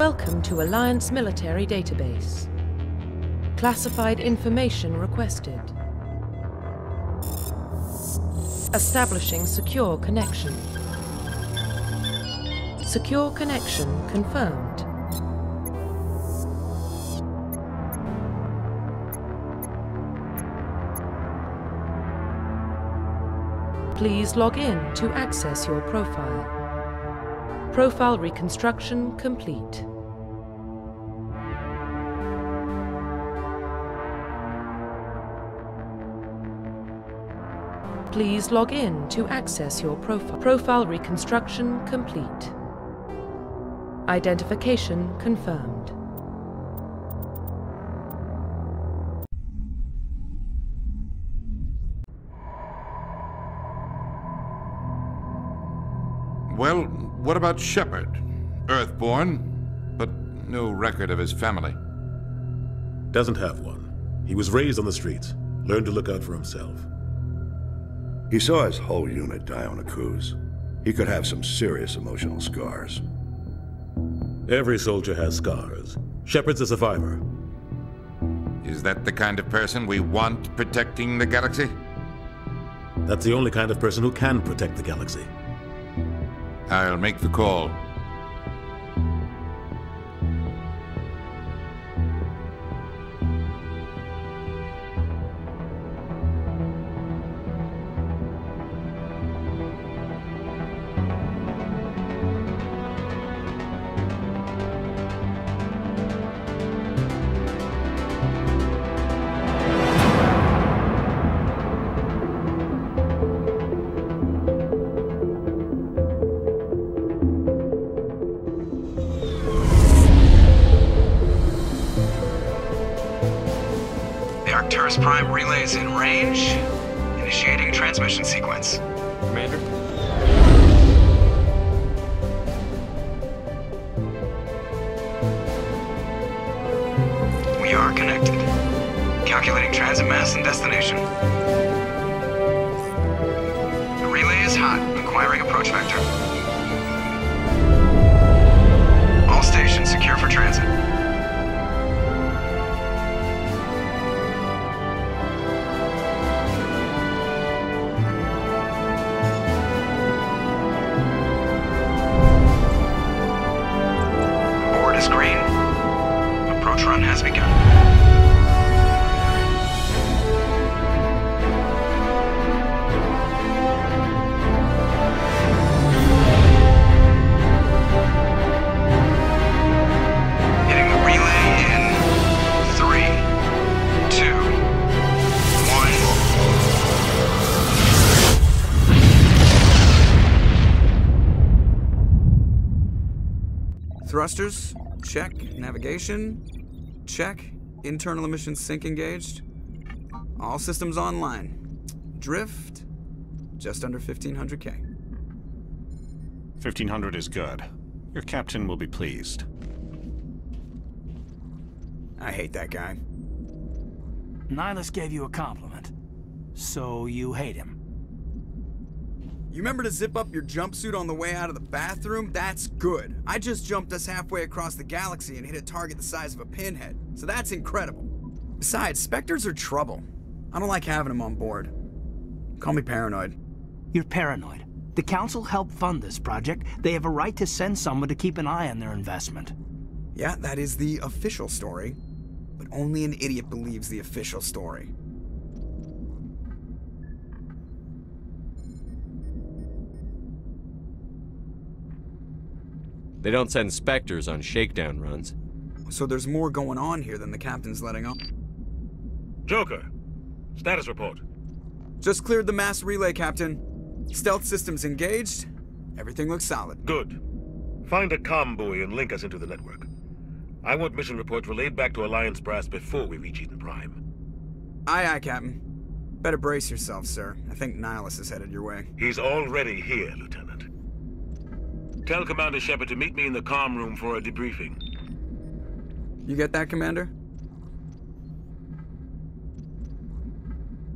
Welcome to Alliance Military Database. Classified information requested. Establishing secure connection. Secure connection confirmed. Please log in to access your profile. Profile reconstruction complete. Please log in to access your profile. Profile reconstruction complete. Identification confirmed. Well, what about Shepard? Earthborn, but no record of his family. Doesn't have one. He was raised on the streets. Learned to look out for himself. He saw his whole unit die on a cruise. He could have some serious emotional scars. Every soldier has scars. Shepard's a survivor. Is that the kind of person we want protecting the galaxy? That's the only kind of person who can protect the galaxy. I'll make the call. Prime relays in range. Initiating transmission sequence. Commander? We are connected. Calculating transit mass and destination. The relay is hot. Acquiring approach vector. All stations secure for transit. Green. Approach run has begun. Hitting the relay in 3, 2, 1. Thrusters. Check. Navigation. Check. Internal emissions sync engaged. All systems online. Drift. Just under 1500K. 1500 is good. Your captain will be pleased. I hate that guy. Nihilus gave you a compliment. So you hate him. You remember to zip up your jumpsuit on the way out of the bathroom? That's good. I just jumped us halfway across the galaxy and hit a target the size of a pinhead, so that's incredible. Besides, Spectres are trouble. I don't like having them on board. Call me paranoid. You're paranoid. The Council helped fund this project. They have a right to send someone to keep an eye on their investment. Yeah, that is the official story. But only an idiot believes the official story. They don't send Spectres on shakedown runs. So there's more going on here than the captain's letting on. Joker, status report. Just cleared the mass relay, Captain. Stealth systems engaged. Everything looks solid. Good. Find a comm buoy and link us into the network. I want mission reports relayed back to Alliance Brass before we reach Eden Prime. Aye, aye, Captain. Better brace yourself, sir. I think Nihilus is headed your way. He's already here, Lieutenant. Tell Commander Shepard to meet me in the comm room for a debriefing. You get that, Commander?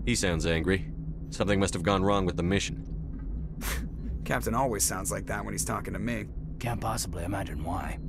He sounds angry. Something must have gone wrong with the mission. Captain always sounds like that when he's talking to me. Can't possibly imagine why.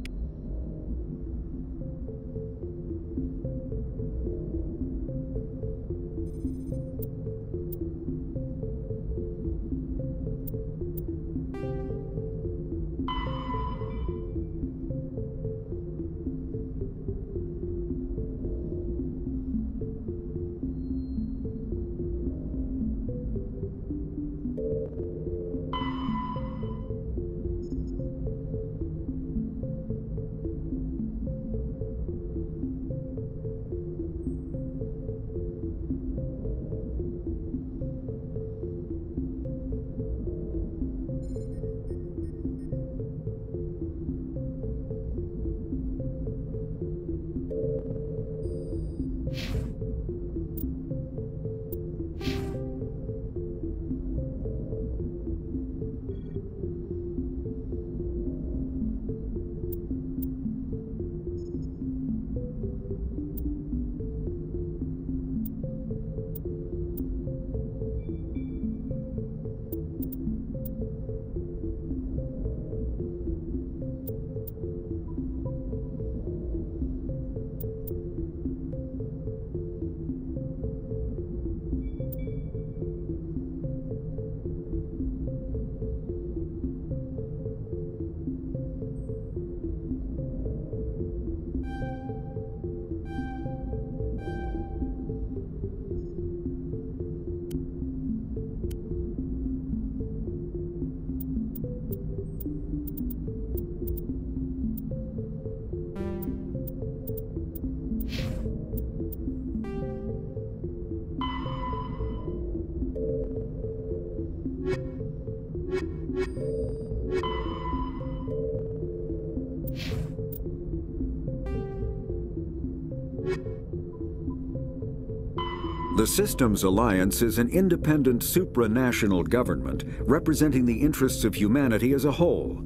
The Systems Alliance is an independent supranational government representing the interests of humanity as a whole.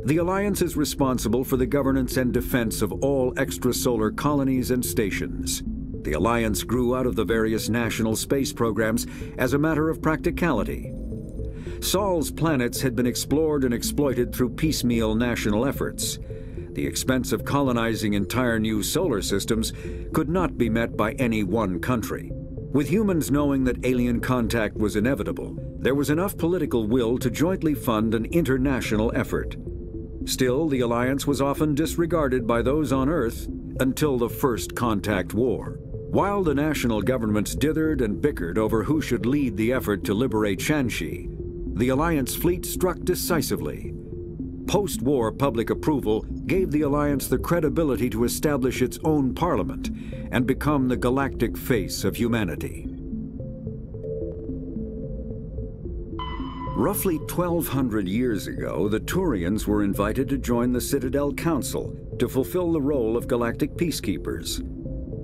The Alliance is responsible for the governance and defense of all extrasolar colonies and stations. The Alliance grew out of the various national space programs as a matter of practicality. Sol's planets had been explored and exploited through piecemeal national efforts. The expense of colonizing entire new solar systems could not be met by any one country. With humans knowing that alien contact was inevitable, there was enough political will to jointly fund an international effort. Still, the Alliance was often disregarded by those on Earth until the First Contact War. While the national governments dithered and bickered over who should lead the effort to liberate Shanxi, the Alliance fleet struck decisively. Post-war public approval gave the Alliance the credibility to establish its own parliament and become the galactic face of humanity. Roughly 1,200 years ago, the Turians were invited to join the Citadel Council to fulfill the role of galactic peacekeepers.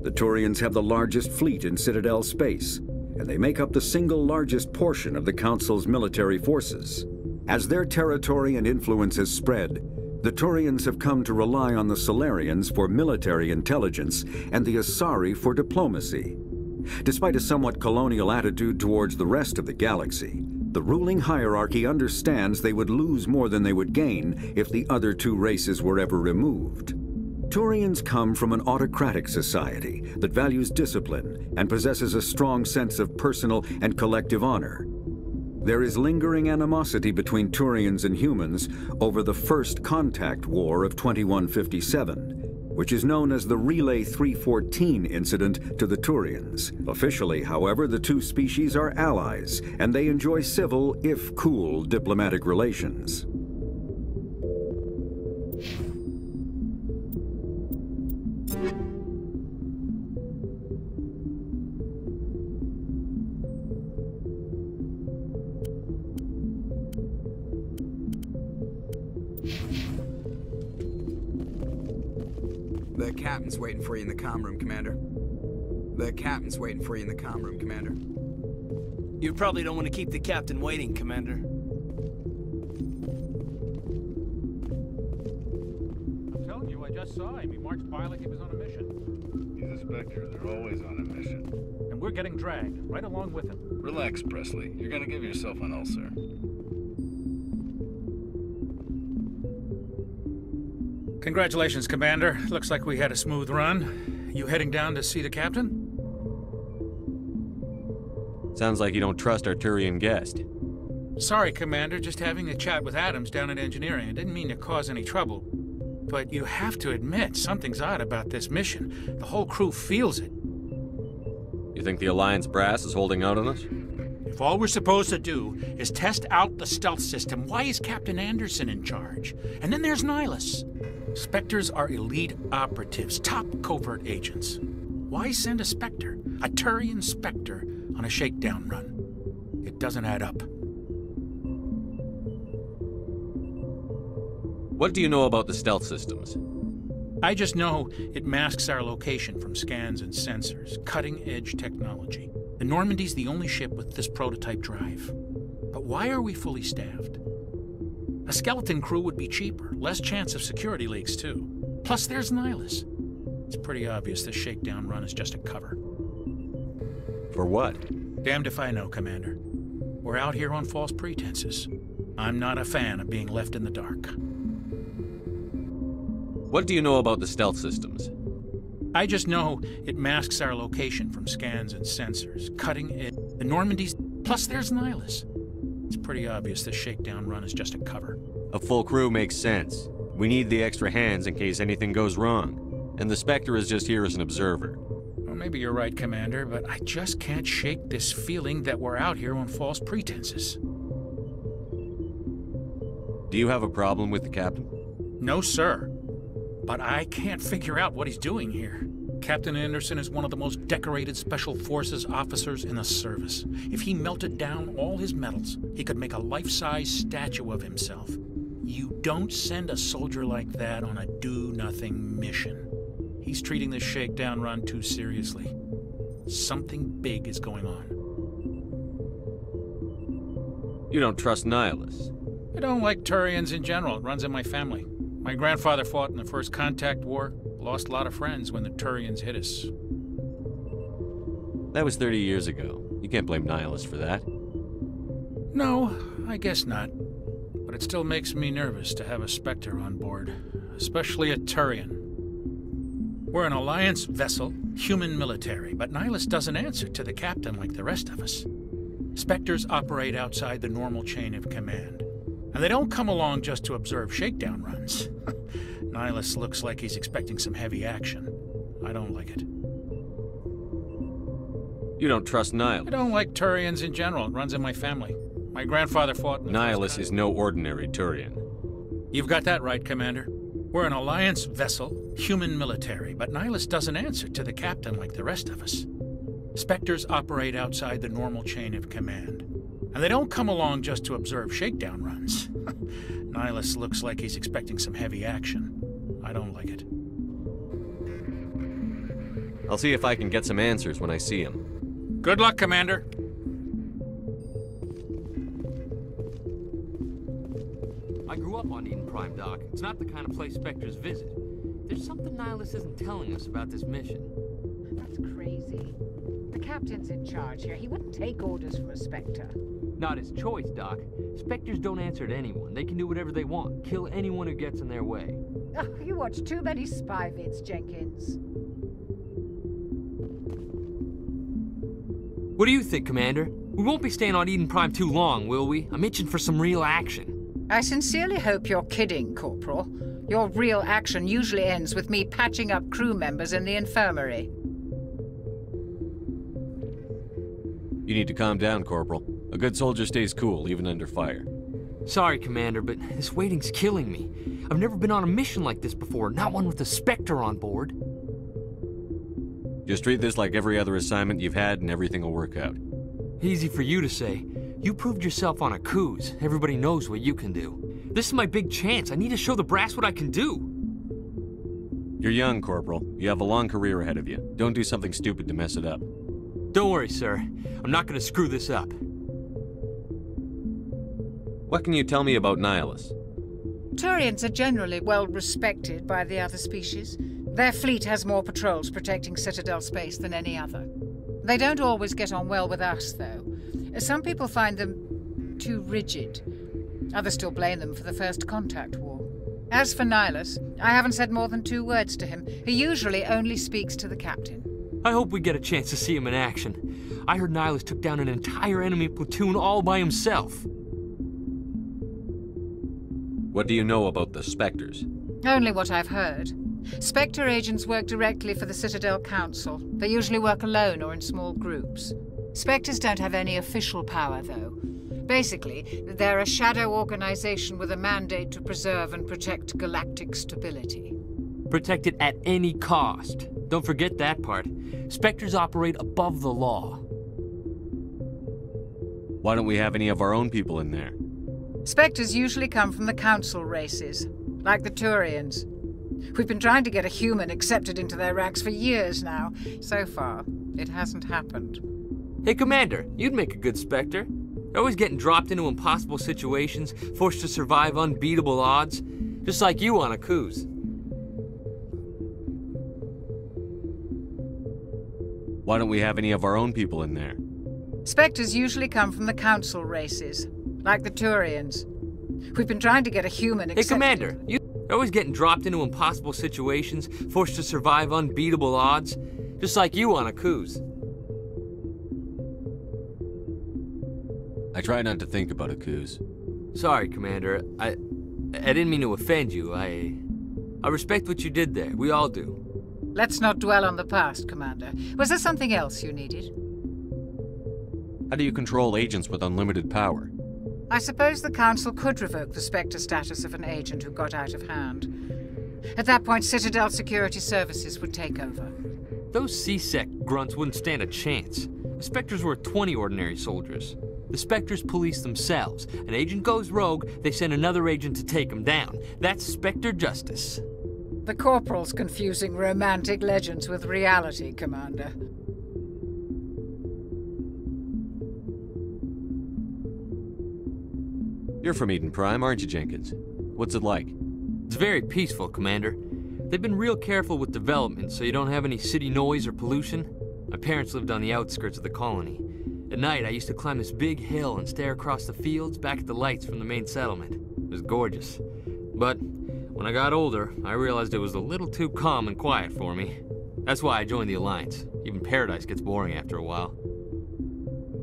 The Turians have the largest fleet in Citadel space, and they make up the single largest portion of the Council's military forces. As their territory and influence has spread, the Turians have come to rely on the Solarians for military intelligence and the Asari for diplomacy. Despite a somewhat colonial attitude towards the rest of the galaxy, the ruling hierarchy understands they would lose more than they would gain if the other two races were ever removed. Turians come from an autocratic society that values discipline and possesses a strong sense of personal and collective honor. There is lingering animosity between Turians and humans over the First Contact War of 2157, which is known as the Relay 314 incident to the Turians. Officially, however, the two species are allies, and they enjoy civil, if cool, diplomatic relations. The captain's waiting for you in the comm room, Commander. The captain's waiting for you in the comm room, Commander. You probably don't want to keep the captain waiting, Commander. I'm telling you, I just saw him. He marched by like he was on a mission. He's a Spectre. They're always on a mission. And we're getting dragged, right along with him. Relax, Presley. You're gonna give yourself an ulcer. Congratulations, Commander. Looks like we had a smooth run. You heading down to see the captain? Sounds like you don't trust our Turian guest. Sorry, Commander. Just having a chat with Adams down at engineering. I didn't mean to cause any trouble. But you have to admit, something's odd about this mission. The whole crew feels it. You think the Alliance brass is holding out on us? If all we're supposed to do is test out the stealth system, why is Captain Anderson in charge? And then there's Nihilus. Spectres are elite operatives, top covert agents. Why send a Spectre, a Turian Spectre, on a shakedown run? It doesn't add up. What do you know about the stealth systems? I just know it masks our location from scans and sensors, cutting-edge technology. The Normandy's the only ship with this prototype drive. But why are we fully staffed? A skeleton crew would be cheaper, less chance of security leaks, too. Plus, there's Nihilus. It's pretty obvious this shakedown run is just a cover. For what? Damned if I know, Commander. We're out here on false pretenses. I'm not a fan of being left in the dark. What do you know about the stealth systems? I just know it masks our location from scans and sensors, cutting edge. The Normandy's... Plus, there's Nihilus. It's pretty obvious this shakedown run is just a cover. A full crew makes sense. We need the extra hands in case anything goes wrong. And the Spectre is just here as an observer. Well, maybe you're right, Commander, but I just can't shake this feeling that we're out here on false pretenses. Do you have a problem with the captain? No, sir. But I can't figure out what he's doing here. Captain Anderson is one of the most decorated Special Forces officers in the service. If he melted down all his medals, he could make a life-size statue of himself. You don't send a soldier like that on a do-nothing mission. He's treating this shakedown run too seriously. Something big is going on. You don't trust Nihilus? I don't like Turians in general. It runs in my family. My grandfather fought in the First Contact War. Lost a lot of friends when the Turians hit us. That was 30 years ago. You can't blame Nihilus for that. No, I guess not. But it still makes me nervous to have a Spectre on board. Especially a Turian. We're an Alliance vessel, human military, but Nihilus doesn't answer to the captain like the rest of us. Spectres operate outside the normal chain of command. And they don't come along just to observe shakedown runs. Nihilus looks like he's expecting some heavy action. I don't like it. You don't trust Nihilus? I don't like Turians in general. It runs in my family. My grandfather fought in the Nihilus is no ordinary Turian. You've got that right, Commander. We're an Alliance vessel, human military, but Nihilus doesn't answer to the captain like the rest of us. Spectres operate outside the normal chain of command. And they don't come along just to observe shakedown runs. Nihilus looks like he's expecting some heavy action. I don't like it. I'll see if I can get some answers when I see him. Good luck, Commander. I grew up on Eden Prime, Doc. It's not the kind of place Spectres visit. There's something Nihilus isn't telling us about this mission. That's crazy. The captain's in charge here. He wouldn't take orders from a Spectre. Not his choice, Doc. Spectres don't answer to anyone. They can do whatever they want. Kill anyone who gets in their way. Oh, you watch too many spy vids, Jenkins. What do you think, Commander? We won't be staying on Eden Prime too long, will we? I'm itching for some real action. I sincerely hope you're kidding, Corporal. Your real action usually ends with me patching up crew members in the infirmary. You need to calm down, Corporal. A good soldier stays cool, even under fire. Sorry, Commander, but this waiting's killing me. I've never been on a mission like this before, not one with a Spectre on board. Just treat this like every other assignment you've had and everything will work out. Easy for you to say. You proved yourself on a cruise. Everybody knows what you can do. This is my big chance. I need to show the brass what I can do. You're young, Corporal. You have a long career ahead of you. Don't do something stupid to mess it up. Don't worry, sir. I'm not going to screw this up. What can you tell me about Nihilus? Turians are generally well respected by the other species. Their fleet has more patrols protecting Citadel space than any other. They don't always get on well with us, though. Some people find them too rigid. Others still blame them for the First Contact War. As for Nihilus, I haven't said more than 2 words to him. He usually only speaks to the captain. I hope we get a chance to see him in action. I heard Nihilus took down an entire enemy platoon all by himself. What do you know about the Spectres? Only what I've heard. Spectre agents work directly for the Citadel Council. They usually work alone or in small groups. Spectres don't have any official power, though. Basically, they're a shadow organization with a mandate to preserve and protect galactic stability. Protect it at any cost. Don't forget that part. Spectres operate above the law. Why don't we have any of our own people in there? Spectres usually come from the Council races, like the Turians. We've been trying to get a human accepted into their ranks for years now. So far, it hasn't happened. Hey, Commander, you'd make a good Spectre. They're always getting dropped into impossible situations, forced to survive unbeatable odds, just like you on a cruise. Why don't we have any of our own people in there? Spectres usually come from the Council races, like the Turians. We've been trying to get a human accepted... Hey, Commander, they're always getting dropped into impossible situations, forced to survive unbeatable odds, just like you on a cruise. I try not to think about a cruise. Sorry, Commander. I didn't mean to offend you. I respect what you did there. We all do. Let's not dwell on the past, Commander. Was there something else you needed? How do you control agents with unlimited power? I suppose the Council could revoke the Spectre status of an agent who got out of hand. At that point, Citadel Security Services would take over. Those CSEC grunts wouldn't stand a chance. The Spectres were 20 ordinary soldiers. The Spectres police themselves. An agent goes rogue, they send another agent to take him down. That's Spectre justice. The Corporal's confusing romantic legends with reality, Commander. You're from Eden Prime, aren't you, Jenkins? What's it like? It's very peaceful, Commander. They've been real careful with development so you don't have any city noise or pollution. My parents lived on the outskirts of the colony. At night, I used to climb this big hill and stare across the fields back at the lights from the main settlement. It was gorgeous. But when I got older, I realized it was a little too calm and quiet for me. That's why I joined the Alliance. Even Paradise gets boring after a while.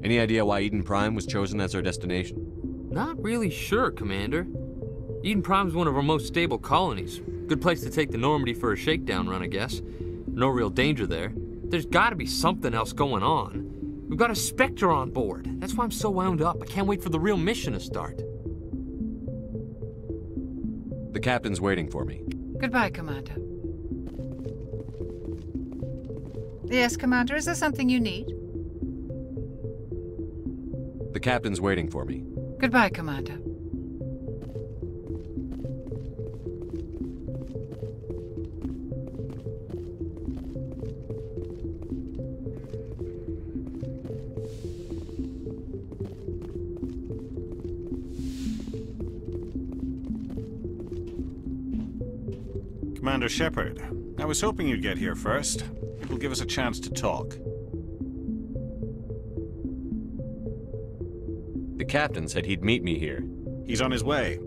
Any idea why Eden Prime was chosen as our destination? Not really sure, Commander. Eden Prime's one of our most stable colonies. Good place to take the Normandy for a shakedown run, I guess. No real danger there. There's gotta be something else going on. We've got a Spectre on board. That's why I'm so wound up. I can't wait for the real mission to start. The captain's waiting for me. Goodbye, Commander. Yes, Commander, is there something you need? The captain's waiting for me. Goodbye, Commander. Commander Shepard, I was hoping you'd get here first. It will give us a chance to talk. The captain said he'd meet me here. He's on his way.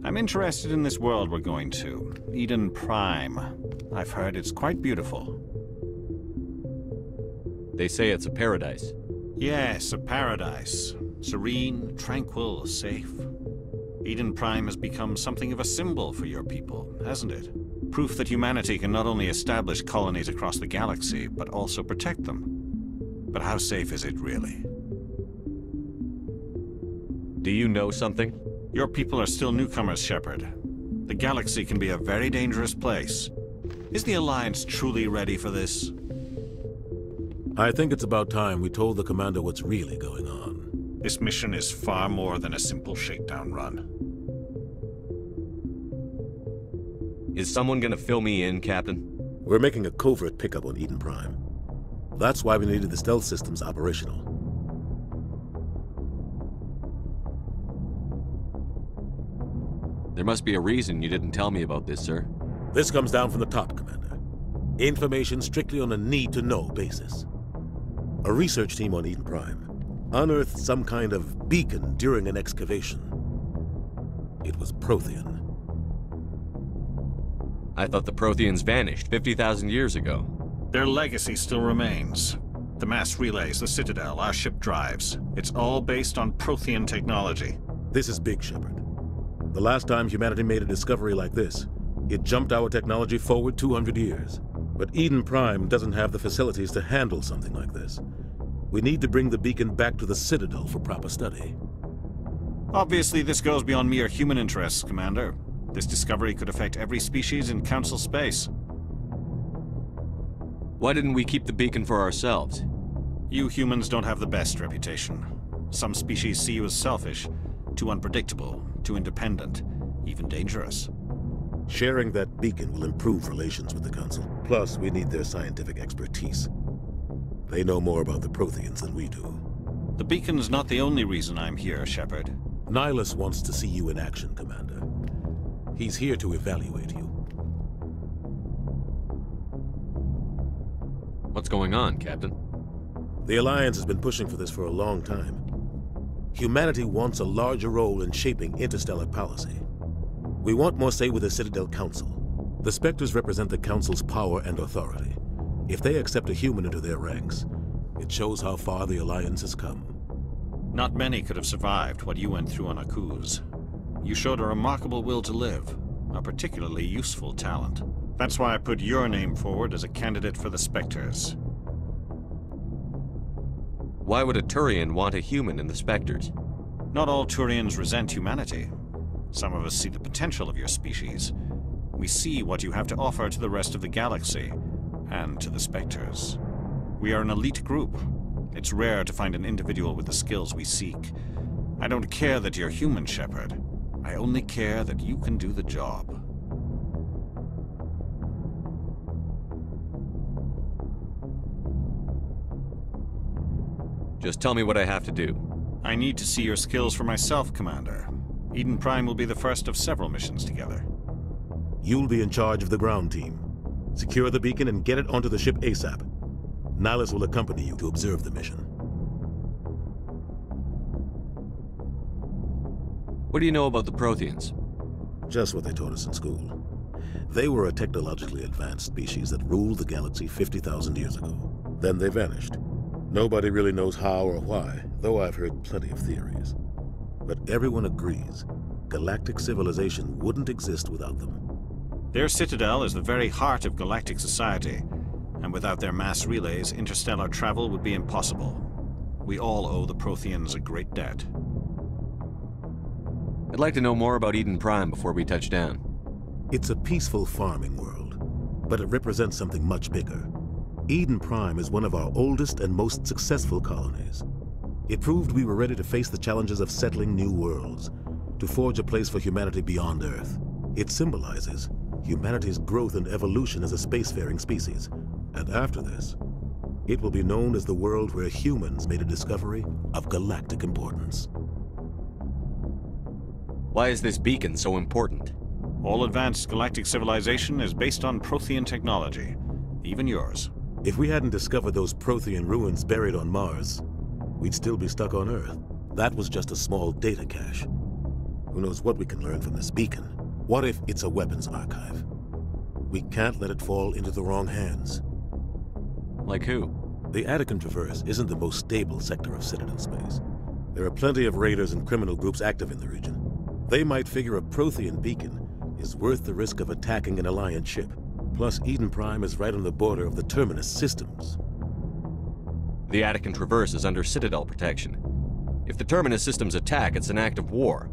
I'm interested in this world we're going to, Eden Prime. I've heard it's quite beautiful. They say it's a paradise. Yes, a paradise. Serene, tranquil, safe. Eden Prime has become something of a symbol for your people, hasn't it? Proof that humanity can not only establish colonies across the galaxy, but also protect them. But how safe is it really? Do you know something? Your people are still newcomers, Shepard. The galaxy can be a very dangerous place. Is the Alliance truly ready for this? I think it's about time we told the commander what's really going on. This mission is far more than a simple shakedown run. Is someone gonna fill me in, Captain? We're making a covert pickup on Eden Prime. That's why we needed the stealth systems operational. There must be a reason you didn't tell me about this, sir. This comes down from the top, Commander. Information strictly on a need-to-know basis. A research team on Eden Prime unearthed some kind of beacon during an excavation. It was Prothean. I thought the Protheans vanished 50,000 years ago. Their legacy still remains. The mass relays, the Citadel, our ship drives. It's all based on Prothean technology. This is big, Shepard. The last time humanity made a discovery like this, it jumped our technology forward 200 years. But Eden Prime doesn't have the facilities to handle something like this. We need to bring the beacon back to the Citadel for proper study. Obviously, this goes beyond mere human interests, Commander. This discovery could affect every species in Council space. Why didn't we keep the beacon for ourselves? You humans don't have the best reputation. Some species see you as selfish, too unpredictable, too independent, even dangerous. Sharing that beacon will improve relations with the Council. Plus, we need their scientific expertise. They know more about the Protheans than we do. The beacon's not the only reason I'm here, Shepard. Nihilus wants to see you in action, Commander. He's here to evaluate you. What's going on, Captain? The Alliance has been pushing for this for a long time. Humanity wants a larger role in shaping interstellar policy. We want more say with the Citadel Council. The Spectres represent the Council's power and authority. If they accept a human into their ranks, it shows how far the Alliance has come. Not many could have survived what you went through on Akuz. You showed a remarkable will to live, a particularly useful talent. That's why I put your name forward as a candidate for the Spectres. Why would a Turian want a human in the Spectres? Not all Turians resent humanity. Some of us see the potential of your species. We see what you have to offer to the rest of the galaxy, and to the Spectres. We are an elite group. It's rare to find an individual with the skills we seek. I don't care that you're human, Shepard. I only care that you can do the job. Just tell me what I have to do. I need to see your skills for myself, Commander. Eden Prime will be the first of several missions together. You'll be in charge of the ground team. Secure the beacon and get it onto the ship ASAP. Nihilus will accompany you to observe the mission. What do you know about the Protheans? Just what they taught us in school. They were a technologically advanced species that ruled the galaxy 50,000 years ago. Then they vanished. Nobody really knows how or why, though I've heard plenty of theories. But everyone agrees, galactic civilization wouldn't exist without them. Their citadel is the very heart of galactic society, and without their mass relays, interstellar travel would be impossible. We all owe the Protheans a great debt. I'd like to know more about Eden Prime before we touch down. It's a peaceful farming world, but it represents something much bigger. Eden Prime is one of our oldest and most successful colonies. It proved we were ready to face the challenges of settling new worlds, to forge a place for humanity beyond Earth. It symbolizes humanity's growth and evolution as a spacefaring species. And after this, it will be known as the world where humans made a discovery of galactic importance. Why is this beacon so important? All advanced galactic civilization is based on Prothean technology, even yours. If we hadn't discovered those Prothean ruins buried on Mars, we'd still be stuck on Earth. That was just a small data cache. Who knows what we can learn from this beacon? What if it's a weapons archive? We can't let it fall into the wrong hands. Like who? The Attican Traverse isn't the most stable sector of Citadel space. There are plenty of raiders and criminal groups active in the region. They might figure a Prothean beacon is worth the risk of attacking an Alliance ship. Plus, Eden Prime is right on the border of the Terminus systems. The Attican Traverse is under Citadel protection. If the Terminus systems attack, it's an act of war.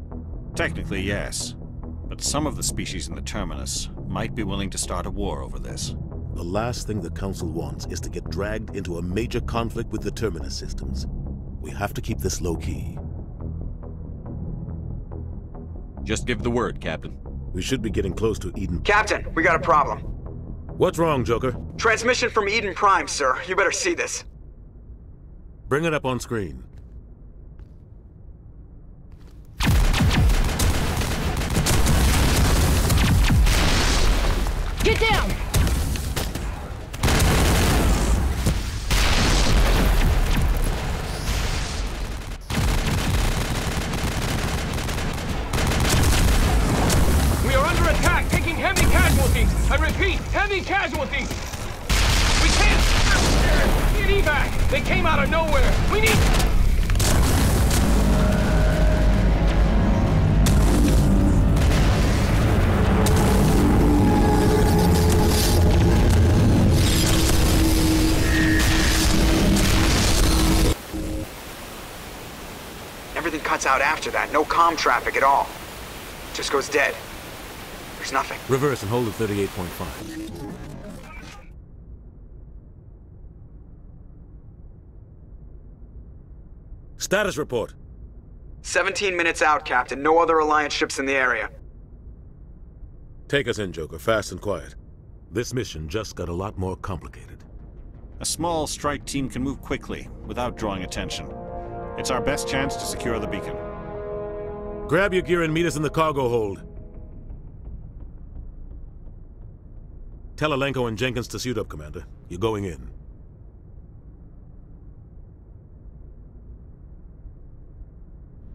Technically, yes. But some of the species in the Terminus might be willing to start a war over this. The last thing the Council wants is to get dragged into a major conflict with the Terminus systems. We have to keep this low-key. Just give the word, Captain. We should be getting close to Eden. Captain, we got a problem. What's wrong, Joker? Transmission from Eden Prime, sir. You better see this. Bring it up on screen. Get down! We are under attack, taking heavy casualties. I repeat, heavy casualties. We can't... Need evac. They came out of nowhere. We need... Everything cuts out after that. No comm traffic at all. Just goes dead. There's nothing. Reverse and hold at 38.5. Status report. 17 minutes out, Captain. No other Alliance ships in the area. Take us in, Joker, fast and quiet. This mission just got a lot more complicated. A small strike team can move quickly, without drawing attention. It's our best chance to secure the beacon. Grab your gear and meet us in the cargo hold. Tell Alenko and Jenkins to suit up, Commander. You're going in.